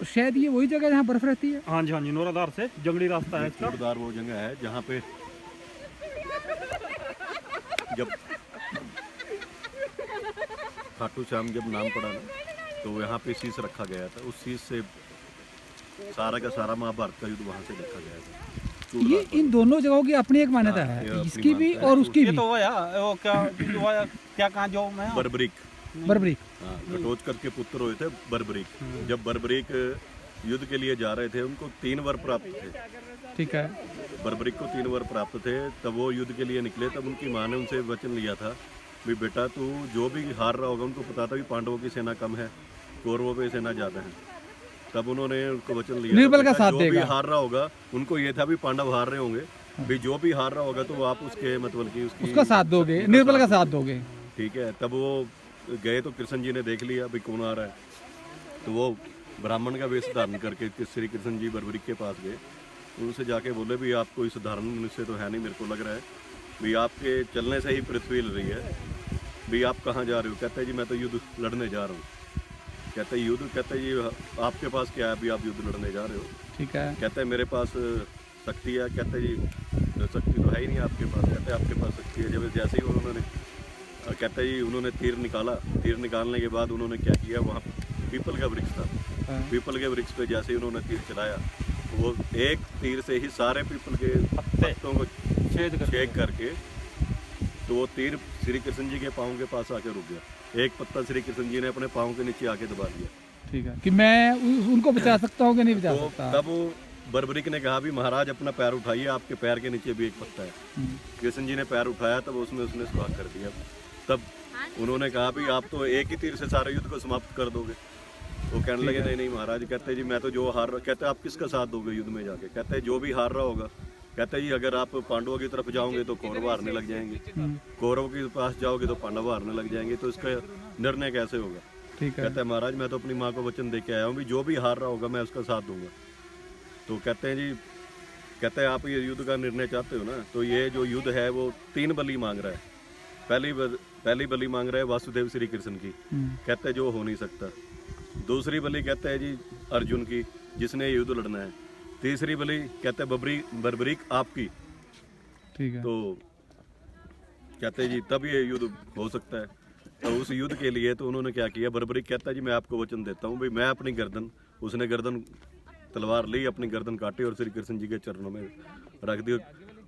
शायद ये वही जगह है जहाँ बर्फ रहती है। हाँ जी, नौराधार से जंगली रास्ता है इसका। चूड़दार वो जगह है जहाँ पे जब खाटू श्याम जब नाम पड़ा ना, तो यहाँ पे शीश रखा गया था। उस शीश से सारा का सारा महाभारत का युद्ध वहाँ से देखा गया था। ये इन दोनों जगहों की अपनी एक मान्यता है, इसकी भी और उसकी ये भी। तो वो क्या कहाँ जो मैं बर्बरीक, हाँ, घटोत्कच के पुत्र हुए थे बर्बरीक। जब बर्बरीक युद्ध के लिए जा रहे थे, उनको 3 वर प्राप्त थे। ठीक है। बर्बरीक को 3 वर प्राप्त थे। तब वो युद्ध के लिए निकले। तब उनकी माँ ने उनसे वचन लिया था भी बेटा तू जो भी हार रहा होगा, उनको पता था कि पांडवों की सेना कम है, कौरवों पे सेना ज्यादा है। तब उन्होंने उनको वचन लिया निर्बल का साथ जो देगा। भी हार रहा होगा, उनको ये था भी पांडव हार रहे होंगे, भी जो भी हार रहा होगा तो आप उसके मतलब कि उसका साथ दोगे, निर्बल का साथ दोगे। ठीक है। तब वो गए तो कृष्ण जी ने देख लिया भी कौन आ रहा है, तो वो ब्राह्मण का वेश धारण करके श्री कृष्ण जी बर्बरीक के पास गए। उनसे जाके बोले भी आप कोई साधारण मनुष्य तो है नहीं, मेरे को लग रहा है भी आपके चलने से ही पृथ्वी हिल रही है, भी आप कहाँ जा रहे हो? कहते हैं जी मैं तो युद्ध लड़ने जा रहा हूँ। कहते हैं युद्ध? कहते हैं जी आपके पास क्या है भी आप युद्ध लड़ने जा रहे हो? ठीक है। कहते हैं मेरे पास शक्ति है। कहते हैं जी शक्ति तो है ही नहीं आपके पास। कहते हैं आपके पास शक्ति है। जब जैसे ही उन्होंने कहते हैं जी उन्होंने तीर निकाला। तीर निकालने के बाद उन्होंने क्या किया, वहाँ पीपल का वृक्ष था, पीपल के वृक्ष पे जैसे ही उन्होंने तीर चलाया, वो एक तीर से ही सारे पीपल के पत्तों को छेद करके, तो वो तीर श्री कृष्ण जी के पाँव के पास आके रुक गया। एक पत्ता श्री कृष्ण जी ने अपने पाँव के नीचे आके दबा दिया। ठीक है कि मैं उनको बचा सकता हूँ कि नहीं बचा सकता। तब वो बर्बरीक ने कहा भी महाराज अपना पैर उठाइए, आपके पैर के नीचे भी एक पत्ता है। कृष्ण जी ने पैर उठाया, तब उसमें उसने सुराख कर दिया। तब उन्होंने कहा भी आप तो एक ही तीर से सारे युद्ध को समाप्त कर दोगे। वो कहने लगे नहीं नहीं महाराज। कहते जी मैं तो जो हार रहा। कहते आप किसका साथ दोगे युद्ध में जाके? कहते जो भी हार रहा होगा। कहते जी अगर आप पांडवों की तरफ जाओगे तो कौरव हारने लग जाएंगे, कौरव के पास जाओगे तो पांडव हारने लग जाएंगे, तो इसका निर्णय कैसे होगा? ठीक है। कहते हैं महाराज मैं तो अपनी माँ को वचन दे के आया हूँ भी जो भी हार रहा होगा मैं उसका साथ दूंगा। तो कहते हैं जी, कहते हैं आप ये युद्ध का निर्णय चाहते हो ना, तो ये जो युद्ध है वो 3 बलि मांग रहा है। पहली बलि मांग रहा है वासुदेव श्री कृष्ण की। कहते हैं जो हो नहीं सकता। दूसरी बलि कहते हैं जी अर्जुन की, जिसने युद्ध लड़ना है। तीसरी बलि कहते हैं बर्बरीक आपकी। ठीक है। तो कहते हैं जी तब ये युद्ध हो सकता है। तो उस युद्ध के लिए तो उन्होंने क्या किया, बर्बरीक कहता है जी मैं आपको वचन देता हूँ भाई मैं अपनी गर्दन, उसने गर्दन तलवार ली, अपनी गर्दन काटी और श्री कृष्ण जी के चरणों में रख दी।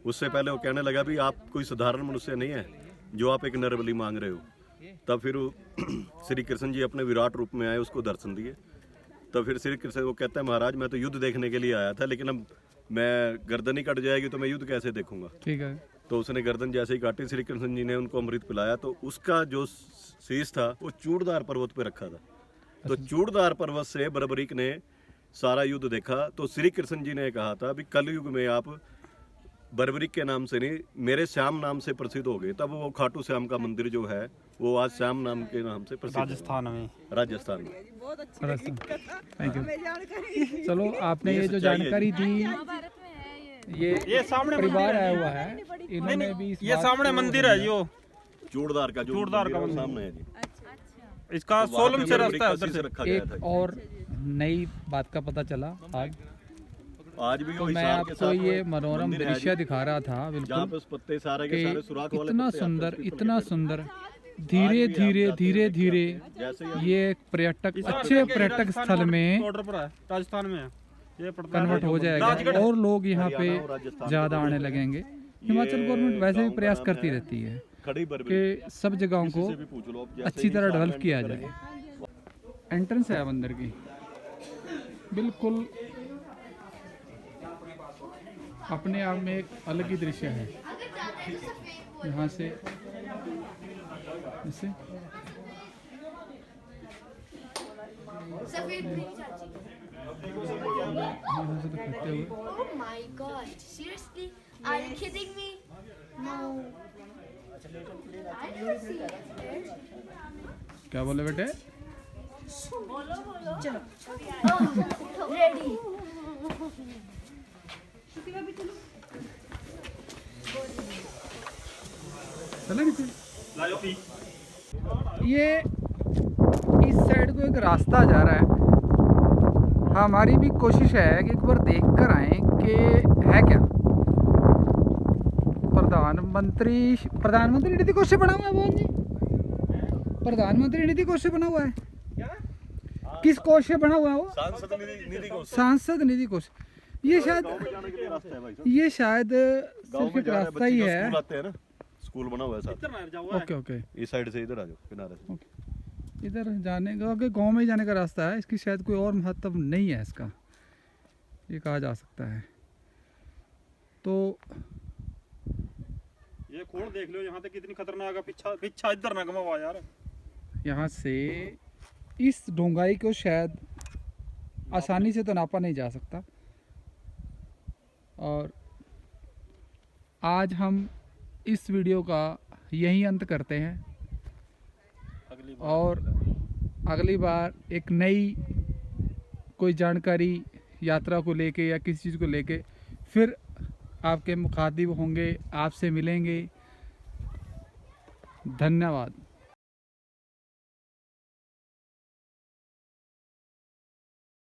उससे पहले वो कहने लगा भी आप कोई साधारण मनुष्य नहीं है जो आप एक नरबली मांग रहे हो। तब फिर श्री कृष्ण जी अपने विराट रूप में आए, उसको दर्शन दिए। तब फिर श्री कृष्ण वो कहता है महाराज मैं तो युद्ध देखने के लिए आया था, लेकिन अब मैं गर्दन ही कट जाएगी तो मैं युद्ध कैसे देखूंगा? ठीक है। तो उसने गर्दन जैसे ही काटी, श्री कृष्ण जी ने उनको अमृत पिलाया। तो उसका जो शीश था वो चूड़दार पर्वत पे रखा था। तो चूड़दार पर्वत से बर्बरीक ने सारा युद्ध देखा। तो श्री कृष्ण जी ने कहा था भी कलयुग में आप बर्बरीक के नाम से नहीं, मेरे श्याम नाम से प्रसिद्ध हो गए। तब वो खाटू श्याम का मंदिर जो है वो आज श्याम नाम के नाम से प्रसिद्ध राजस्थान में। राजस्थान में। Thank you. चलो आपने ये जो जानकारी दी, ये सामने परिवार आया हुआ है, इन्होंने भी ये सामने मंदिर है जो चूड़दार का, जो चूड़दार का मंदिर सामने है जी। इसका सोलन से रास्ता है उधर से से। रखा गया एक था। और नई बात का पता चला आज भी तो वो मैं हिसार के आपको साथ ये वो मनोरम मंदिर है दृश्य जी, दिखा रहा था जहाँ बिल्कुल पे उस पत्ते सारे के सारे सुराख कि वाले इतना पत्ते आते हैं, सुंदर, पीपल के इतना पत्ते। सुंदर, आज धीरे भी आप धीरे जाते धीरे हैं, धीरे जैसे ये एक पर्यटक, अच्छे पर्यटक स्थल में बॉर्डर पर है, राजस्थान में है ये पड़ता है। कन्वर्ट हो जाएगा और लोग यहाँ पे हरियाणा और राजस्थान ज़्यादा आने लगेंगे। हिमाचल गवर्नमेंट वैसे भी प्रयास करती रहती है खड़ी बर्बरीक कि सब जगहों को से भी पूछ लो, जैसे अच्छी ही तरह साल डेवलप में किया एंटर जाए। एंट्रेंस है मंदिर की, बिल्कुल अपने आप में एक अलग ही दृश्य है। यहाँ से ऐसे यहाँ से तो करते हुए Oh my god, seriously? Are you kidding me? No. I never seen it. क्या बोले बेटे? Oh, ready. चला नीचे। ये इस साइड को एक रास्ता जा रहा है, हमारी भी कोशिश है कि एक बार देख कर आएँ कि है क्या। प्रधानमंत्री निधि कोष से बना हुआ है मोहन जी, प्रधानमंत्री निधि कोष से बना हुआ है। किस कोष से बना हुआ है वो? सांसद निधि को सांसद निधि कोष। ये शायद सिर्फ एक रास्ता ही है। स्कूल आते हैं ना, स्कूल बना हुआ है साथ। ओके ओके, इस साइड से इधर आ जाओ किनारे से। इधर जाने का कि गांव में ही जाने का रास्ता है, इसकी शायद कोई और महत्व नहीं है इसका, ये कहा जा सकता है। तो ये खोड़ देख लो यहाँ से कितनी खतरनाक है, पीछा इधर ना घुमावा यार। यहाँ से इस डूंगाई को शायद आसानी से तो नापा नहीं जा सकता। और आज हम इस वीडियो का यही अंत करते हैं और अगली बार एक नई कोई जानकारी यात्रा को लेके या किसी चीज़ को लेके फिर आपके मुखातिब होंगे, आपसे मिलेंगे। धन्यवाद।